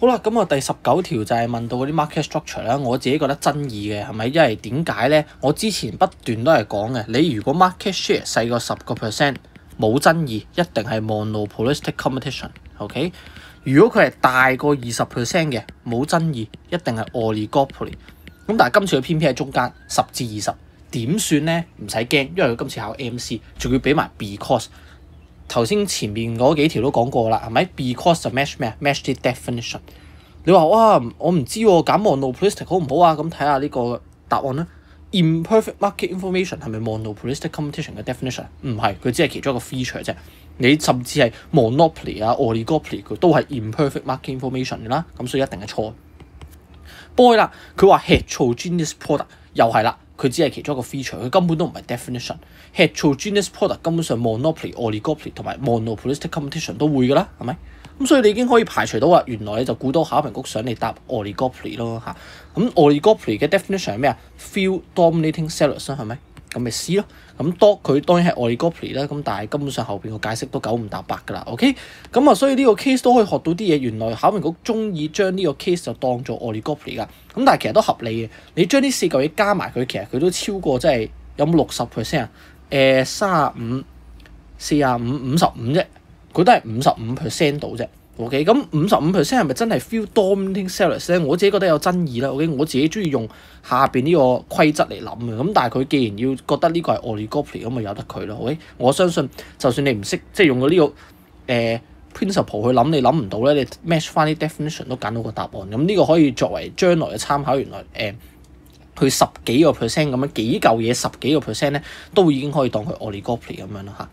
好啦，咁我第19條就係問到嗰啲 market structure 啦，我自己覺得爭議嘅係咪？因為點解咧？我之前不斷都係講嘅，你如果 market share 細過10%，冇爭議，一定係 monopolistic competition。OK， 如果佢係大過20% 嘅，冇爭議，一定係 oligopoly。咁但係今次佢偏偏喺中間10至20，點算咧？唔使驚，因為佢今次考 MC， 仲要俾埋 because。頭先前面嗰幾條都講過啦，係咪 ？because 就 match 咩啊 ？match 啲 definition。你話哇，我唔知喎，揀 monopolistic 好唔好啊？咁睇下呢個答案啦。Imperfect market information 係咪 monopolistic competition 嘅 definition？ 唔係，佢只係其中一個 feature 啫。你甚至係 monopoly 啊、oligopoly 佢都係 imperfect market information 啦，咁所以一定係錯。boy 啦，佢話 heterogeneous product 又係啦。佢只係其中一個 feature，佢根本都唔係 definition。heterogeneous product 根本上 monopoly、oligopoly 同埋 monopolistic competition 都會㗎啦，係咪？咁所以你已經可以排除到啦。原來你就估到考評局想你答 oligopoly 咯嚇。咁 oligopoly 嘅 definition 係咩啊 ？few dominating sellers 啦，係咪？咁咪 C 咯。咁佢當然係 oligopoly 啦。咁但係根本上後邊個解釋都9唔搭8㗎啦。OK， 咁啊，所以呢個 case 都可以學到啲嘢。原來考評局中意將呢個 case 就當做 oligopoly 㗎。咁但係其實都合理嘅。你將呢4嚿嘢加埋佢，其實佢都超過即係有冇60%啊？35、45、55啫，佢都係55% 度啫。OK， 咁55% 係咪真係 few dominating sellers 咧？我自己覺得有爭議啦。OK， 我自己中意用下邊呢個規則嚟諗嘅。咁但係佢既然要覺得呢個係 oligopoly， 咁咪由得佢咯。OK， 我相信就算你唔識即係用到呢個principle 去諗，你諗唔到咧，你 match 翻啲 definition 都揀到個答案。咁呢個可以作為將來嘅參考。原來佢10幾個%咁樣幾嚿嘢10幾個%咧，都已經可以當佢 oligopoly 咁樣啦嚇。